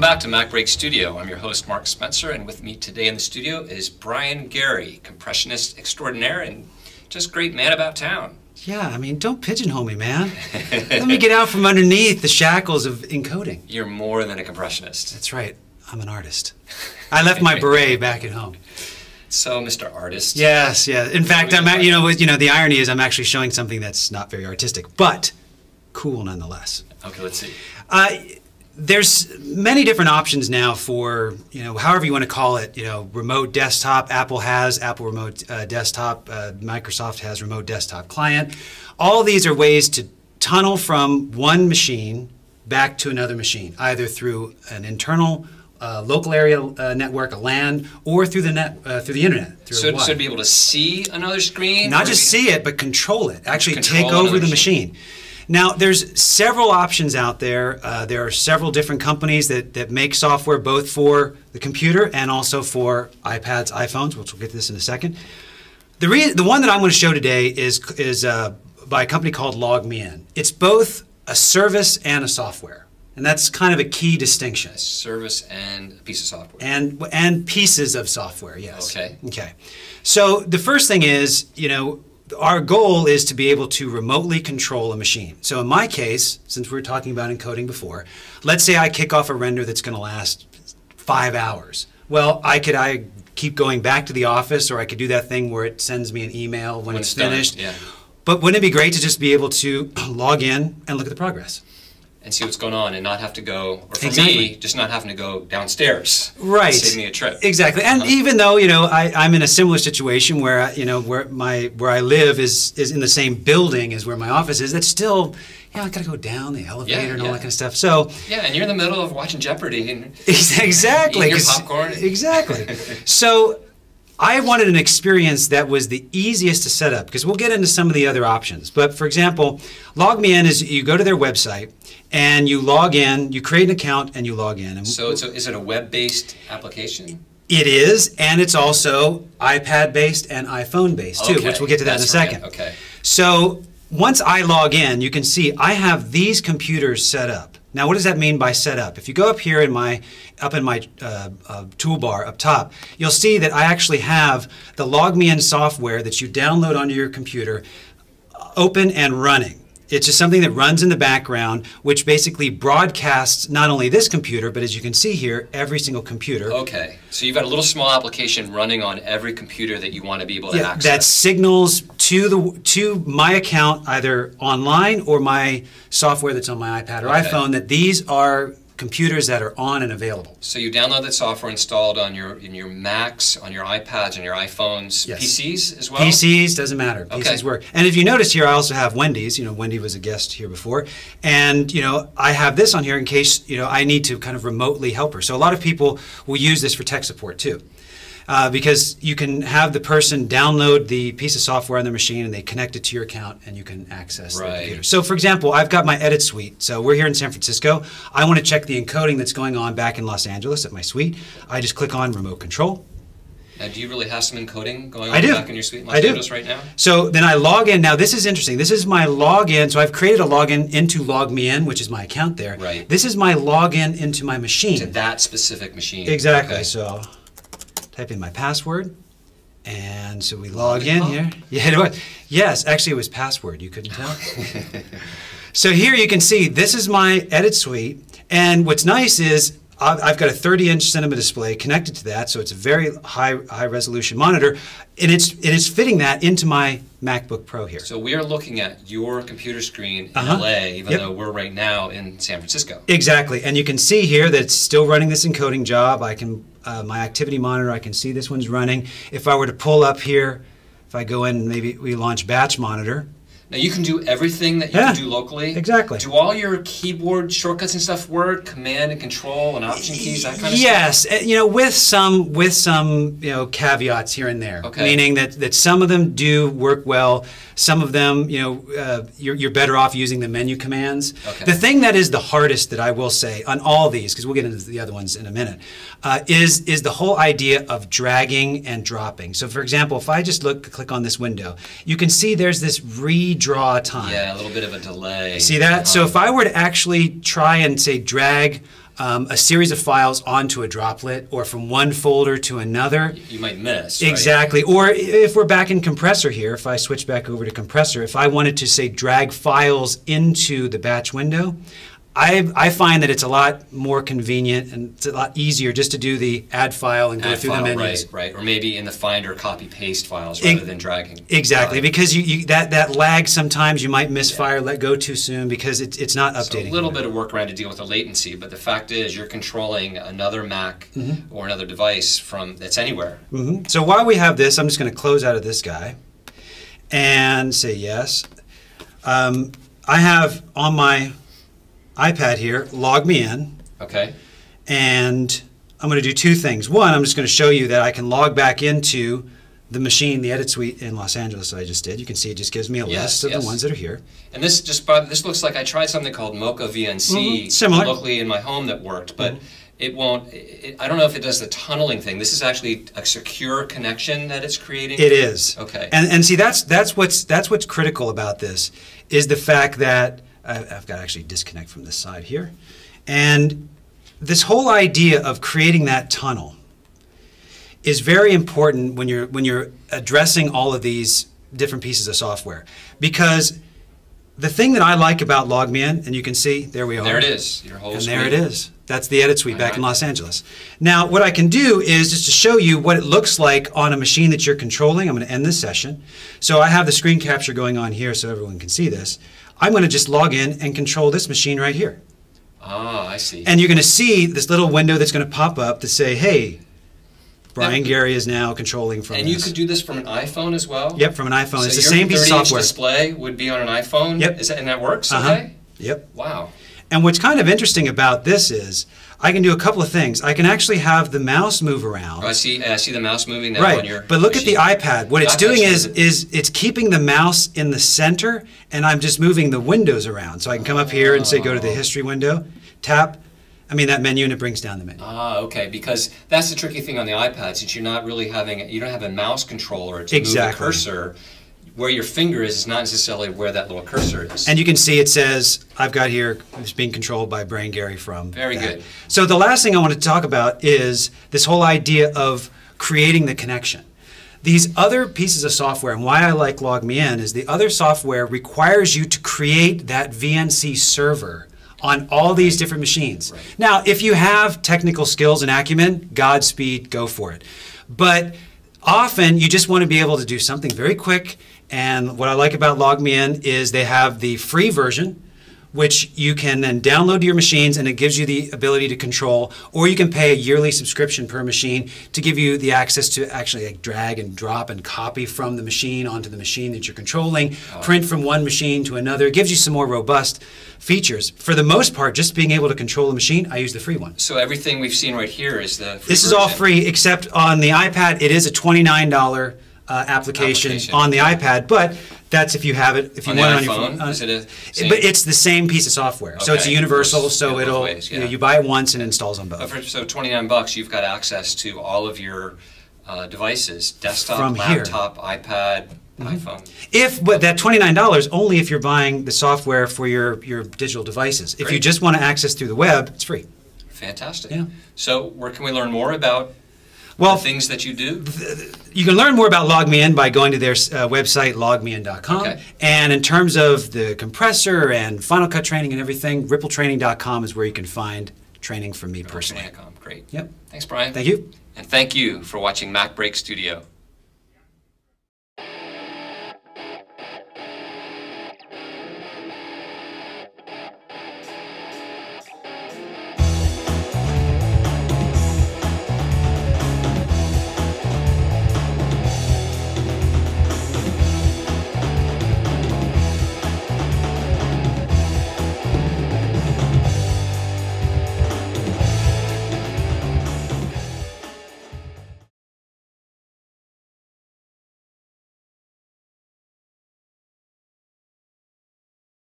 back to MacBreak Studio. I'm your host, Mark Spencer, and with me today in the studio is Brian Gary, compressionist extraordinaire and just great man about town. Yeah, I mean, don't pigeonhole me, man. Let me get out from underneath the shackles of encoding. You're more than a compressionist. That's right. I'm an artist. I left my beret back at home. So, Mr. Artist. Yes, yeah. In fact, the irony is I'm actually showing something that's not very artistic, but cool nonetheless. Okay, let's see. There's many different options now for, however you want to call it, remote desktop. Apple has Apple Remote Desktop. Microsoft has Remote Desktop Client. All these are ways to tunnel from one machine back to another machine, either through an internal local area network, a LAN, or through the internet. So to be able to see another screen? Not just see it, but control it. Actually take over the machine. Now, there's several options out there. There are several different companies that make software both for the computer and also for iPads, iPhones, which we'll get to this in a second. The one that I'm going to show today is by a company called LogMeIn. It's both a service and a software, and that's kind of a key distinction. A service and a piece of software. And pieces of software, yes. Okay. Okay. So the first thing is, our goal is to be able to remotely control a machine. So in my case, since we were talking about encoding before, let's say I kick off a render that's going to last 5 hours. Well, I keep going back to the office, or I could do that thing where it sends me an email when it's finished. Done, yeah. But wouldn't it be great to just be able to log in and look at the progress? And see what's going on and not have to go, or for me, just not having to go downstairs. Right. Save me a trip. Exactly. And even though, I'm in a similar situation where, where I live is in the same building as where my office is, that's still, I got to go down the elevator and all that kind of stuff. So yeah, and you're in the middle of watching Jeopardy and exactly. eating your popcorn. Exactly. So I wanted an experience that was the easiest to set up, because we'll get into some of the other options. But for example, LogMeIn is you go to their website and you log in, you create an account and you log in. And so is it a web-based application? It is, and it's also iPad-based and iPhone-based too, which we'll get to that in a second. Okay. So once I log in, you can see I have these computers set up. Now, what does that mean by set up? If you go up here in my toolbar up top, you'll see that I actually have the LogMeIn software that you download onto your computer open and running. It's just something that runs in the background, which basically broadcasts not only this computer, but as you can see here, every single computer. Okay, so you've got a little small application running on every computer that you want to be able to access. That signals to my account, either online or my software that's on my iPad or iPhone, that these are computers that are on and available. So you download that software installed on your Macs, on your iPads, on your iPhones, PCs as well? PCs, doesn't matter. PCs work. And if you notice here, I also have Wendy's. Wendy was a guest here before. And, I have this on here in case, I need to kind of remotely help her. So a lot of people will use this for tech support too. Because you can have the person download the piece of software on their machine and they connect it to your account and you can access the computer. So for example, I've got my edit suite. So we're here in San Francisco. I want to check the encoding that's going on back in Los Angeles at my suite. I just click on remote control. Now, do you really have some encoding going on back in your suite in Los Angeles right now? So then I log in. Now this is interesting. This is my login. So I've created a login into LogMeIn, which is my account there. Right. This is my login into my machine. To that specific machine. Exactly. Okay. So type in my password, and so we log in here. Yeah, it was. Yes, actually it was password. You couldn't tell. So here you can see this is my edit suite, and what's nice is I've got a 30-inch cinema display connected to that, so it's a very high resolution monitor, and it's fitting that into my MacBook Pro here. So we are looking at your computer screen in LA, even though we're right now in San Francisco. Exactly, and you can see here that it's still running this encoding job. I can my activity monitor, I can see this one's running. If I were to pull up here, if I go in and maybe we launch batch monitor. Now you can do everything that you can do locally? Exactly. Do all your keyboard shortcuts and stuff work? Command and control and option keys, that kind of stuff? Yes, with some caveats here and there. Okay. Meaning that some of them do work well. Some of them, you're better off using the menu commands. Okay. The thing that is the hardest, that I will say, on all these, because we'll get into the other ones in a minute, is the whole idea of dragging and dropping. So for example, if I just click on this window, you can see there's this redraw time. Yeah, a little bit of a delay. See that? So if I were to actually try and say drag a series of files onto a droplet or from one folder to another. You might miss. Exactly. Right? Or if we're back in compressor here, if I switch back over to compressor, if I wanted to, say, drag files into the batch window, I find that it's a lot more convenient and it's a lot easier just to do the add file and go through the menus. Right. Or maybe in the Finder copy-paste files rather than dragging. Exactly, because that lag sometimes you might misfire, let go too soon because it's not updating. So a little bit of workaround to deal with the latency, but the fact is you're controlling another Mac or another device that's anywhere. So while we have this, I'm just going to close out of this guy and say yes. I have on my iPad here, log me in. Okay. And I'm going to do two things. One, I'm just going to show you that I can log back into the machine, the edit suite in Los Angeles that I just did. You can see it just gives me a list of the ones that are here. And this looks like I tried something called Mocha VNC similar locally in my home that worked, but it won't. I don't know if it does the tunneling thing. This is actually a secure connection that it's creating. It is. Okay. And see that's what's critical about this is the fact that I've got to actually disconnect from this side here. And this whole idea of creating that tunnel is very important when you're addressing all of these different pieces of software. Because the thing that I like about LogMeIn, and you can see, there we are. There it is, your whole screen. And there it is. That's the edit suite back in Los Angeles. Now, what I can do is just to show you what it looks like on a machine that you're controlling. I'm going to end this session. So I have the screen capture going on here so everyone can see this. I'm going to just log in and control this machine right here. Ah, I see. And you're going to see this little window that's going to pop up to say, hey, Brian Gary is now controlling from And you could do this from an iPhone as well? Yep, from an iPhone. So it's the same piece of software. Your 30-inch display would be on an iPhone? Yep. And that works okay? Yep. Wow. And what's kind of interesting about this is I can do a couple of things. I can actually have the mouse move around. Oh, I see the mouse moving now on your But look machine. at the iPad. What it's doing is it's keeping the mouse in the center, and I'm just moving the windows around. So I can come up here and say go to the history window, tap, that menu, and it brings down the menu. Ah, okay, because that's the tricky thing on the iPad, since you're not really you don't have a mouse controller to move the cursor. Where your finger is not necessarily where that little cursor is. And you can see it says, I've got here, it's being controlled by Brian Gary from Very good. So the last thing I want to talk about is this whole idea of creating the connection. These other pieces of software, and why I like LogMeIn, is the other software requires you to create that VNC server on all these different machines. Right. Now, if you have technical skills and acumen, Godspeed, go for it. But often you just want to be able to do something very quick. And what I like about LogMeIn is they have the free version, which you can then download to your machines, and it gives you the ability to control, or you can pay a yearly subscription per machine to give you the access to actually drag and drop and copy from the machine onto the machine that you're controlling, print from one machine to another. It gives you some more robust features. For the most part, just being able to control a machine, I use the free one. So everything we've seen right here is the free This is all free, except on the iPad, it is a $29 application on the iPad, but that's if you have it. If you want it on your phone, is it but it's the same piece of software, so it's a universal. So it'll you buy it once and it installs on both. So $29, you've got access to all of your devices: desktop, laptop, iPad, iPhone. But that $29 only if you're buying the software for your digital devices. If you just want to access through the web, it's free. Fantastic. Yeah. So where can we learn more about the things that you do? You can learn more about LogMeIn by going to their website, logmein.com. Okay. And in terms of the compressor and Final Cut training and everything, rippletraining.com is where you can find training from me personally. Great. Yep. Thanks, Brian. Thank you. And thank you for watching MacBreak Studio.